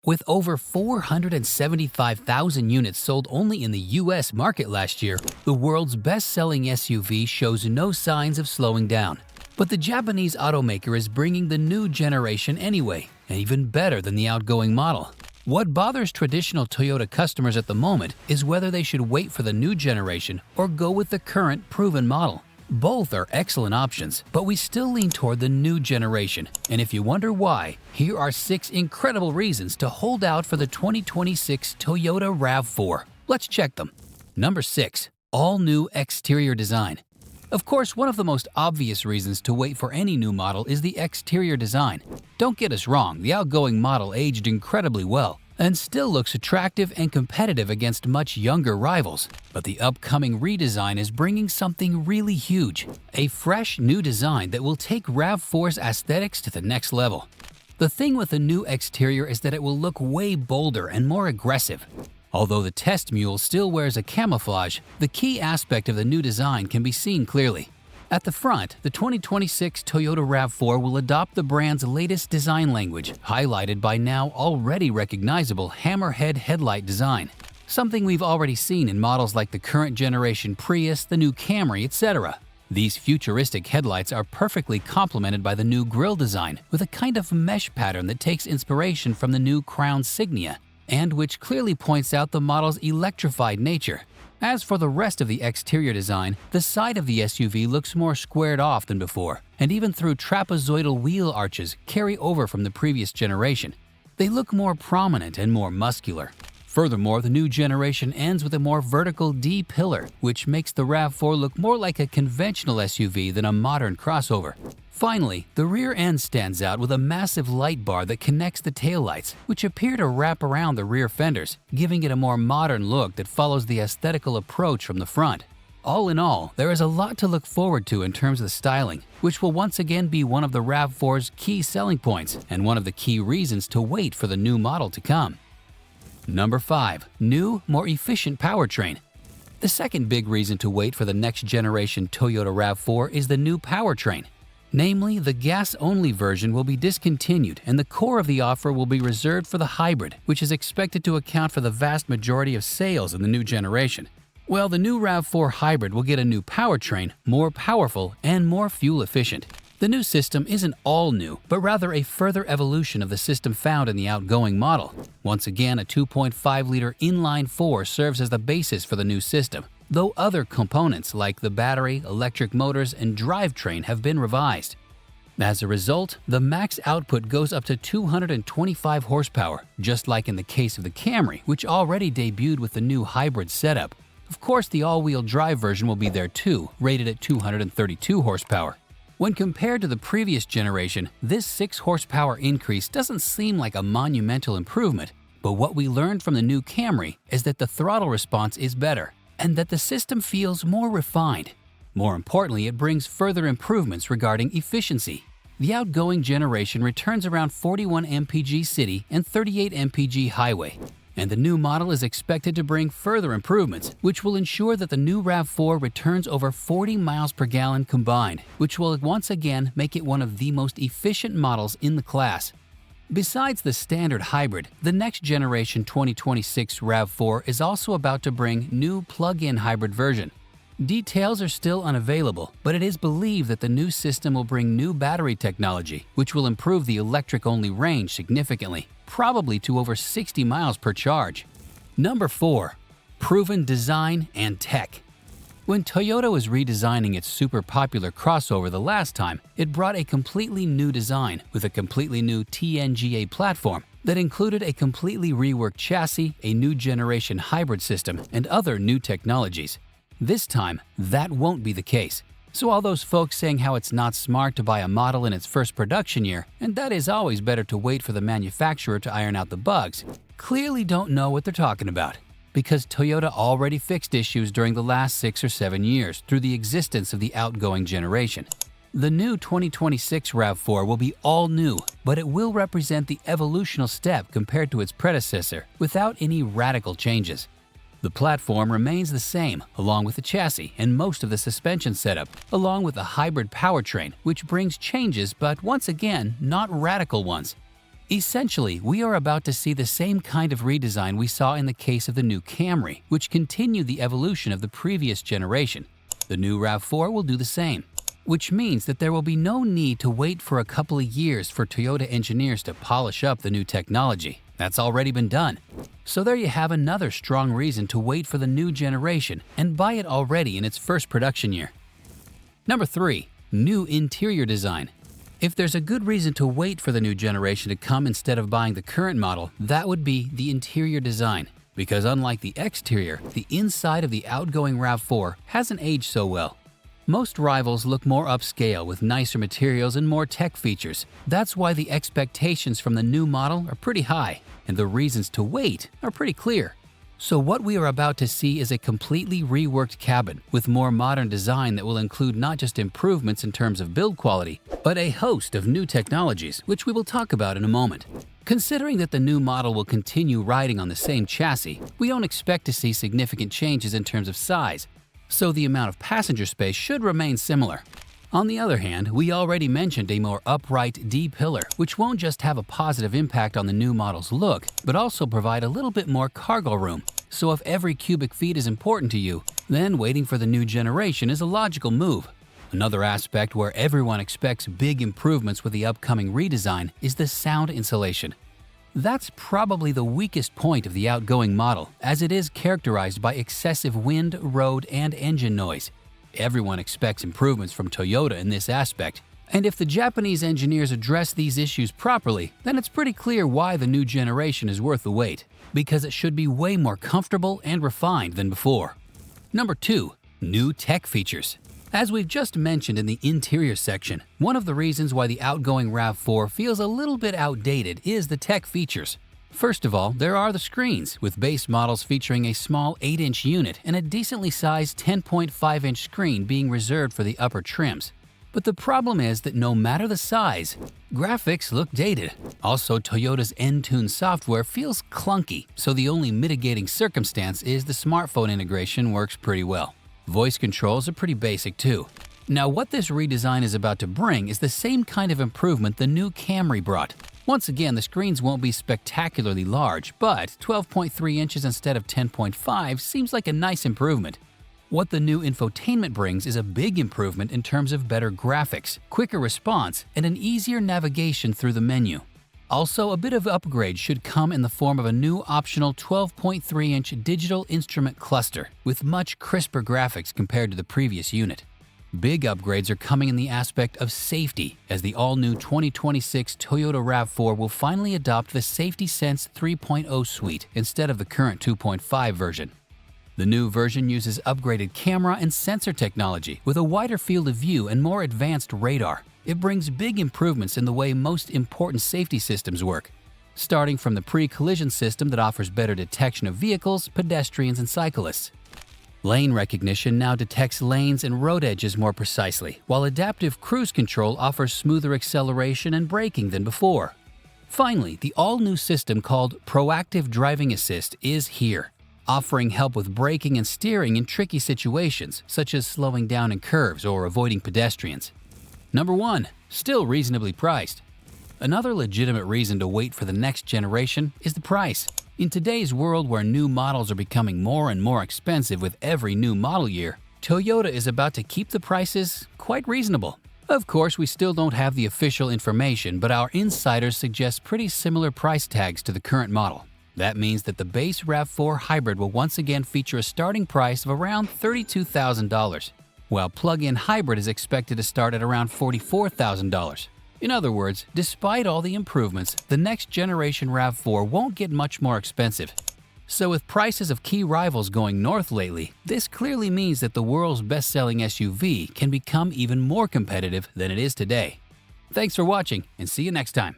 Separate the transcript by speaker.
Speaker 1: With over 475,000 units sold only in the US market last year, the world's best-selling SUV shows no signs of slowing down. But the Japanese automaker is bringing the new generation anyway, and even better than the outgoing model. What bothers traditional Toyota customers at the moment is whether they should wait for the new generation or go with the current proven model. Both are excellent options, but we still lean toward the new generation. And if you wonder why, here are 6 incredible reasons to hold out for the 2026 Toyota RAV4. Let's check them. Number 6. All-new exterior design. Of course, one of the most obvious reasons to wait for any new model is the exterior design. Don't get us wrong, the outgoing model aged incredibly well and still looks attractive and competitive against much younger rivals. But the upcoming redesign is bringing something really huge, a fresh new design that will take RAV4's aesthetics to the next level. The thing with the new exterior is that it will look way bolder and more aggressive. Although the test mule still wears a camouflage, the key aspect of the new design can be seen clearly. At the front, the 2026 Toyota RAV4 will adopt the brand's latest design language, highlighted by now already recognizable hammerhead headlight design, something we've already seen in models like the current generation Prius, the new Camry, etc. These futuristic headlights are perfectly complemented by the new grille design with a kind of mesh pattern that takes inspiration from the new Crown Signia, and which clearly points out the model's electrified nature. As for the rest of the exterior design, the side of the SUV looks more squared off than before, and even through trapezoidal wheel arches carry over from the previous generation. They look more prominent and more muscular. Furthermore, the new generation ends with a more vertical D-pillar, which makes the RAV4 look more like a conventional SUV than a modern crossover. Finally, the rear end stands out with a massive light bar that connects the taillights, which appear to wrap around the rear fenders, giving it a more modern look that follows the aesthetical approach from the front. All in all, there is a lot to look forward to in terms of styling, which will once again be one of the RAV4's key selling points and one of the key reasons to wait for the new model to come. Number 5. New, more efficient powertrain. The second big reason to wait for the next generation Toyota RAV4 is the new powertrain. Namely, the gas-only version will be discontinued and the core of the offer will be reserved for the hybrid, which is expected to account for the vast majority of sales in the new generation. Well, the new RAV4 hybrid will get a new powertrain, more powerful and more fuel efficient. The new system isn't all new, but rather a further evolution of the system found in the outgoing model. Once again, a 2.5-liter inline-4 serves as the basis for the new system, though other components like the battery, electric motors, and drivetrain have been revised. As a result, the max output goes up to 225 horsepower, just like in the case of the Camry, which already debuted with the new hybrid setup. Of course, the all-wheel drive version will be there too, rated at 232 horsepower. When compared to the previous generation, this 6 horsepower increase doesn't seem like a monumental improvement, but what we learned from the new Camry is that the throttle response is better, and that the system feels more refined. More importantly, it brings further improvements regarding efficiency. The outgoing generation returns around 41 mpg city and 38 mpg highway, and the new model is expected to bring further improvements, which will ensure that the new RAV4 returns over 40 miles per gallon combined, which will once again make it one of the most efficient models in the class. Besides the standard hybrid, the next generation 2026 RAV4 is also about to bring new plug-in hybrid version. Details are still unavailable, but it is believed that the new system will bring new battery technology, which will improve the electric-only range significantly, probably to over 60 miles per charge. Number 4. Proven design and tech. When Toyota was redesigning its super popular crossover the last time, it brought a completely new design with a completely new TNGA platform that included a completely reworked chassis, a new generation hybrid system, and other new technologies. This time, that won't be the case. So all those folks saying how it's not smart to buy a model in its first production year, and that is always better to wait for the manufacturer to iron out the bugs, clearly don't know what they're talking about. Because Toyota already fixed issues during the last 6 or 7 years through the existence of the outgoing generation. The new 2026 RAV4 will be all new, but it will represent the evolutional step compared to its predecessor without any radical changes. The platform remains the same, along with the chassis and most of the suspension setup, along with a hybrid powertrain, which brings changes but once again, not radical ones. Essentially, we are about to see the same kind of redesign we saw in the case of the new Camry, which continued the evolution of the previous generation. The new RAV4 will do the same, which means that there will be no need to wait for a couple of years for Toyota engineers to polish up the new technology. That's already been done. So there you have another strong reason to wait for the new generation and buy it already in its first production year. Number 3. New interior design. If there's a good reason to wait for the new generation to come instead of buying the current model, that would be the interior design. Because unlike the exterior, the inside of the outgoing RAV4 hasn't aged so well. Most rivals look more upscale with nicer materials and more tech features. That's why the expectations from the new model are pretty high, and the reasons to wait are pretty clear. So what we are about to see is a completely reworked cabin with more modern design that will include not just improvements in terms of build quality, but a host of new technologies, which we will talk about in a moment. Considering that the new model will continue riding on the same chassis, we don't expect to see significant changes in terms of size, so the amount of passenger space should remain similar. On the other hand, we already mentioned a more upright D-pillar, which won't just have a positive impact on the new model's look, but also provide a little bit more cargo room. So if every cubic feet is important to you, then waiting for the new generation is a logical move. Another aspect where everyone expects big improvements with the upcoming redesign is the sound insulation. That's probably the weakest point of the outgoing model, as it is characterized by excessive wind, road, and engine noise. Everyone expects improvements from Toyota in this aspect, and if the Japanese engineers address these issues properly, then it's pretty clear why the new generation is worth the wait, because it should be way more comfortable and refined than before. Number 2. New tech features. As we've just mentioned in the interior section, one of the reasons why the outgoing RAV4 feels a little bit outdated is the tech features. First of all, there are the screens, with base models featuring a small 8-inch unit and a decently sized 10.5-inch screen being reserved for the upper trims. But the problem is that no matter the size, graphics look dated. Also, Toyota's Entune software feels clunky, so the only mitigating circumstance is the smartphone integration works pretty well. Voice controls are pretty basic too. Now, what this redesign is about to bring is the same kind of improvement the new Camry brought. Once again, the screens won't be spectacularly large, but 12.3 inches instead of 10.5 seems like a nice improvement. What the new infotainment brings is a big improvement in terms of better graphics, quicker response, and an easier navigation through the menu. Also, a bit of upgrade should come in the form of a new optional 12.3-inch digital instrument cluster with much crisper graphics compared to the previous unit. Big upgrades are coming in the aspect of safety, as the all-new 2026 Toyota RAV4 will finally adopt the Safety Sense 3.0 suite instead of the current 2.5 version. The new version uses upgraded camera and sensor technology with a wider field of view and more advanced radar. It brings big improvements in the way most important safety systems work, starting from the pre-collision system that offers better detection of vehicles, pedestrians, and cyclists. Lane recognition now detects lanes and road edges more precisely, while adaptive cruise control offers smoother acceleration and braking than before. Finally, the all-new system called Proactive Driving Assist is here, offering help with braking and steering in tricky situations, such as slowing down in curves or avoiding pedestrians. Number 1. Still reasonably priced. Another legitimate reason to wait for the next generation is the price. In today's world where new models are becoming more and more expensive with every new model year, Toyota is about to keep the prices quite reasonable. Of course, we still don't have the official information, but our insiders suggest pretty similar price tags to the current model. That means that the base RAV4 hybrid will once again feature a starting price of around $32,000, while plug-in hybrid is expected to start at around $44,000. In other words, despite all the improvements, the next generation RAV4 won't get much more expensive. So with prices of key rivals going north lately, this clearly means that the world's best-selling SUV can become even more competitive than it is today. Thanks for watching, and see you next time.